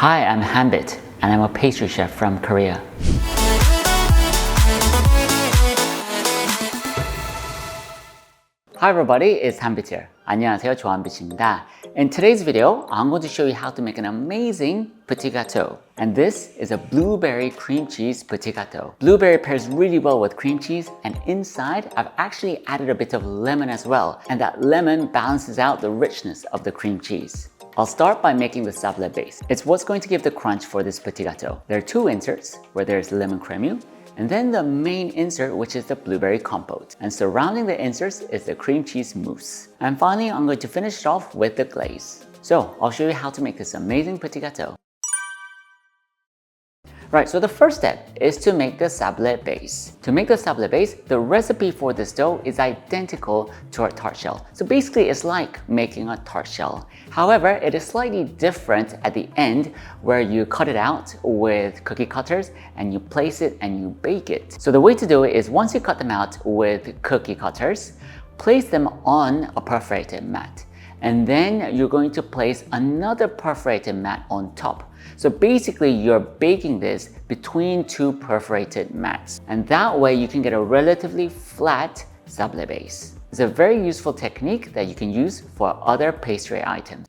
Hi, I'm Hanbit, and I'm a pastry chef from Korea. Hi everybody, it's Hanbit here. 안녕하세요, 조한빛입니다. In today's video, I'm going to show you how to make an amazing Petit Gateau. And this is a blueberry cream cheese Petit Gateau. Blueberry pairs really well with cream cheese, and inside I've actually added a bit of lemon as well, and that lemon balances out the richness of the cream cheese. I'll start by making the Sablet Base. It's what's going to give the crunch for this Petit Gateau. There are two inserts, where there's lemon crème, and then the main insert, which is the blueberry compote. And surrounding the inserts is the cream cheese mousse. And finally, I'm going to finish it off with the glaze. So I'll show you how to make this amazing Petit Gateau. Right, so the first step is to make the Sablet Base. To make the Sablet Base, the recipe for this dough is identical to our tart shell. So basically, it's like making a tart shell. However, it is slightly different at the end where you cut it out with cookie cutters and you place it and you bake it. So the way to do it is once you cut them out with cookie cutters, place them on a perforated mat. And then you're going to place another perforated mat on top. So basically you're baking this between two perforated mats. And that way you can get a relatively flat Sable Base. It's a very useful technique that you can use for other pastry items.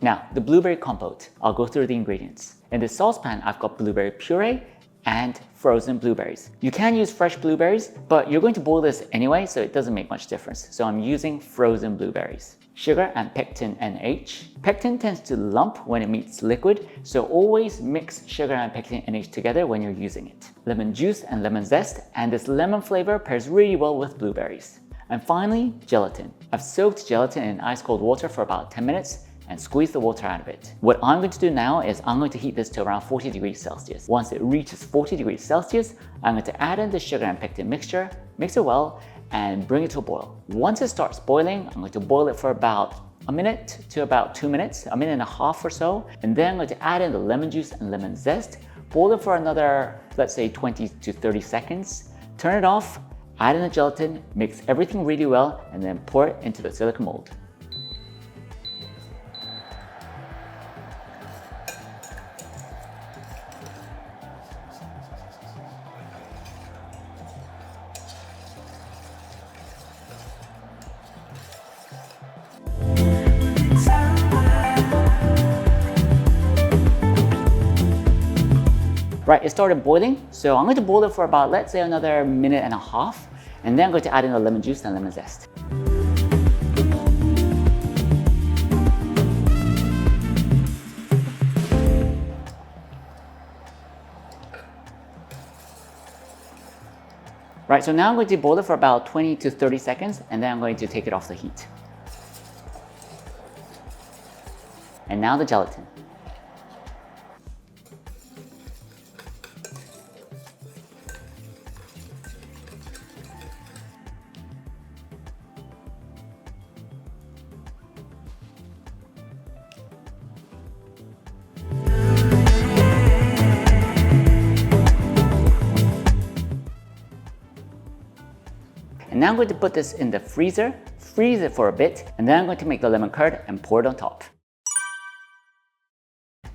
Now, the blueberry compote. I'll go through the ingredients. In this saucepan, I've got blueberry puree and frozen blueberries. You can use fresh blueberries, but you're going to boil this anyway, so it doesn't make much difference. So I'm using frozen blueberries. Sugar and Pectin NH. Pectin tends to lump when it meets liquid, so always mix sugar and Pectin NH together when you're using it. Lemon juice and lemon zest, and this lemon flavor pairs really well with blueberries. And finally, gelatin. I've soaked gelatin in ice cold water for about 10 minutes and squeeze the water out of it. What I'm going to do now is I'm going to heat this to around 40 degrees Celsius. Once it reaches 40 degrees Celsius, I'm going to add in the sugar and pectin mixture, mix it well, and bring it to a boil. Once it starts boiling, I'm going to boil it for about a minute to about 2 minutes, a minute and a half or so, and then I'm going to add in the lemon juice and lemon zest, boil it for another, let's say 20 to 30 seconds, turn it off, add in the gelatin, mix everything really well, and then pour it into the silicone mold. Right, it started boiling, so I'm going to boil it for about, let's say, another minute and a half, and then I'm going to add in the lemon juice and lemon zest. Right, so now I'm going to boil it for about 20 to 30 seconds, and then I'm going to take it off the heat. And now the gelatin. And now I'm going to put this in the freezer, freeze it for a bit, and then I'm going to make the lemon curd and pour it on top.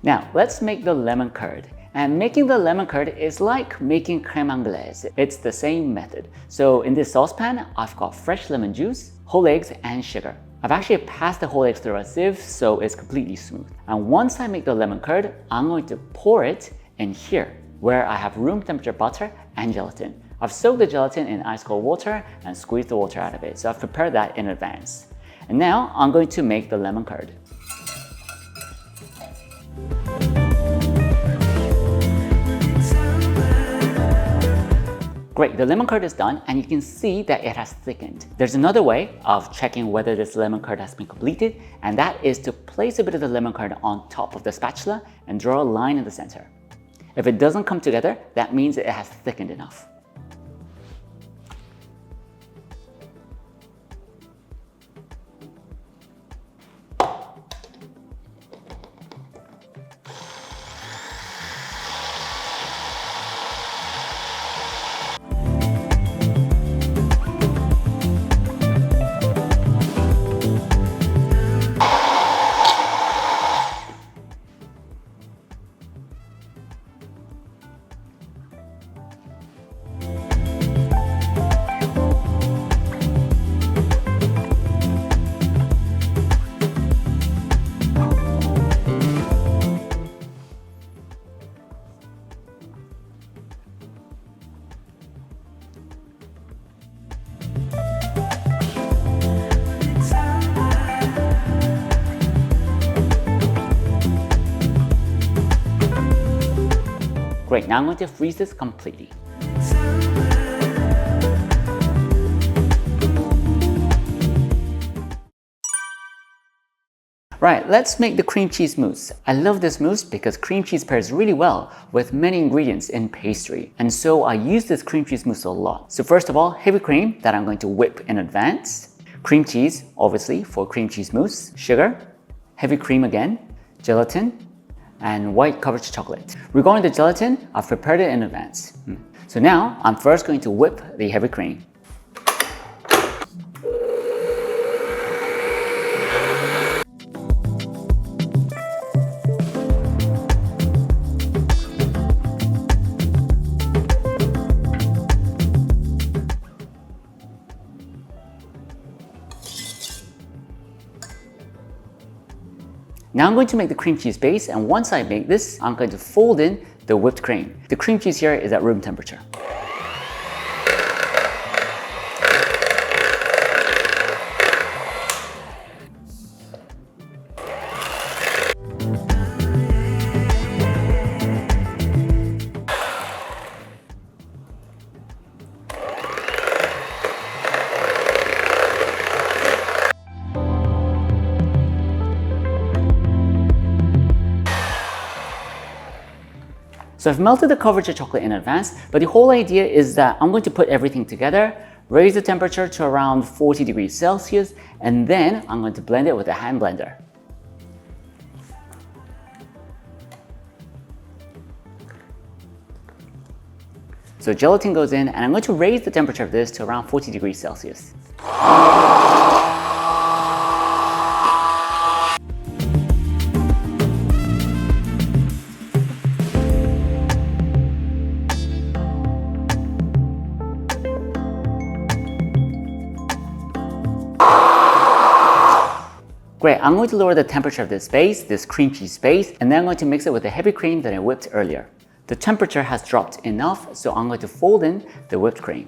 Now, let's make the lemon curd. And making the lemon curd is like making crème anglaise. It's the same method. So in this saucepan, I've got fresh lemon juice, whole eggs, and sugar. I've actually passed the whole eggs through a sieve, so it's completely smooth. And once I make the lemon curd, I'm going to pour it in here, where I have room temperature butter and gelatin. I've soaked the gelatin in ice cold water and squeezed the water out of it, so I've prepared that in advance. And now I'm going to make the lemon curd. Great, the lemon curd is done, and you can see that it has thickened. There's another way of checking whether this lemon curd has been completed, and that is to place a bit of the lemon curd on top of the spatula and draw a line in the center. If it doesn't come together, that means it has thickened enough. Great, now I'm going to freeze this completely. Right, let's make the cream cheese mousse. I love this mousse because cream cheese pairs really well with many ingredients in pastry. And so I use this cream cheese mousse a lot. So first of all, heavy cream that I'm going to whip in advance. Cream cheese, obviously, for cream cheese mousse. Sugar, heavy cream again, gelatin, and white Couverture chocolate. Regarding the gelatin, I've prepared it in advance. So now, I'm first going to whip the heavy cream. Now I'm going to make the cream cheese base, and once I make this, I'm going to fold in the whipped cream. The cream cheese here is at room temperature. So I've melted the Couverture chocolate in advance, but the whole idea is that I'm going to put everything together, raise the temperature to around 40 degrees Celsius, and then I'm going to blend it with a hand blender. So gelatin goes in, and I'm going to raise the temperature of this to around 40 degrees Celsius. Great, I'm going to lower the temperature of this base, this cream cheese base, and then I'm going to mix it with the heavy cream that I whipped earlier. The temperature has dropped enough, so I'm going to fold in the whipped cream.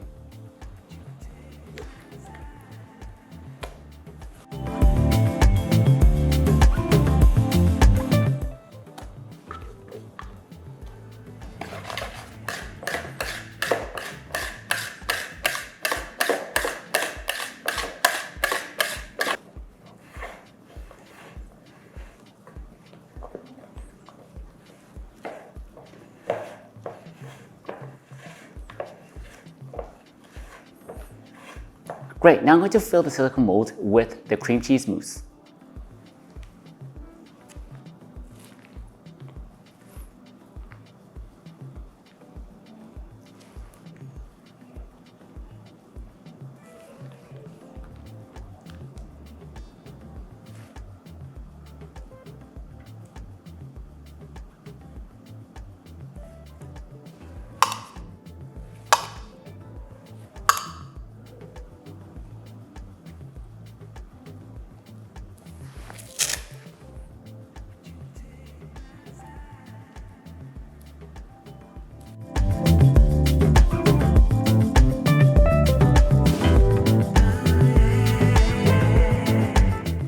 Great, now I'm going to fill the silicone mold with the cream cheese mousse.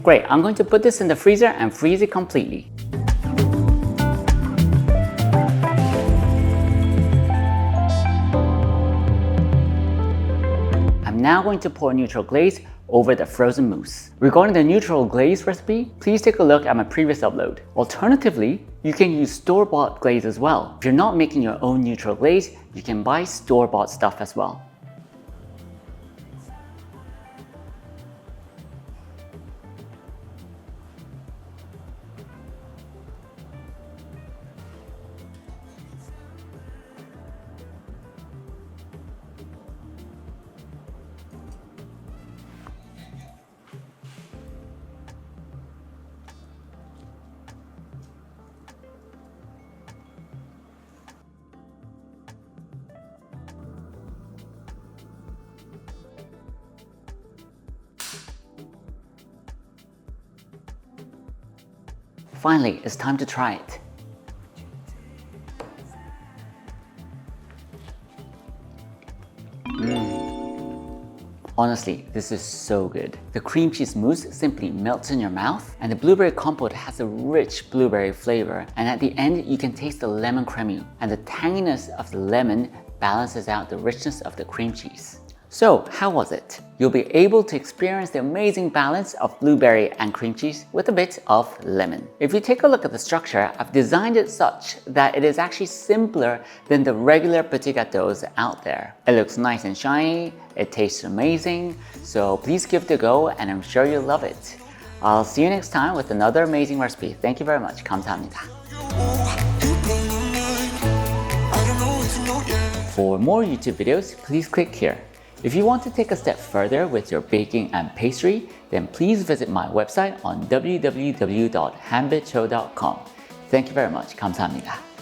Great, I'm going to put this in the freezer and freeze it completely. I'm now going to pour neutral glaze over the frozen mousse. Regarding the neutral glaze recipe, please take a look at my previous upload. Alternatively, you can use store-bought glaze as well. If you're not making your own neutral glaze, you can buy store-bought stuff as well. Finally, it's time to try it. Honestly, this is so good. The cream cheese mousse simply melts in your mouth, and the blueberry compote has a rich blueberry flavor, and at the end you can taste the lemon creme, and the tanginess of the lemon balances out the richness of the cream cheese. So how was it? You'll be able to experience the amazing balance of blueberry and cream cheese with a bit of lemon. If you take a look at the structure, I've designed it such that it is actually simpler than the regular Petit Gateaus out there. It looks nice and shiny, it tastes amazing, so please give it a go and I'm sure you'll love it. I'll see you next time with another amazing recipe. Thank you very much. 감사합니다. For more YouTube videos, please click here. If you want to take a step further with your baking and pastry, then please visit my website on www.hanbitshow.com. Thank you very much. 감사합니다.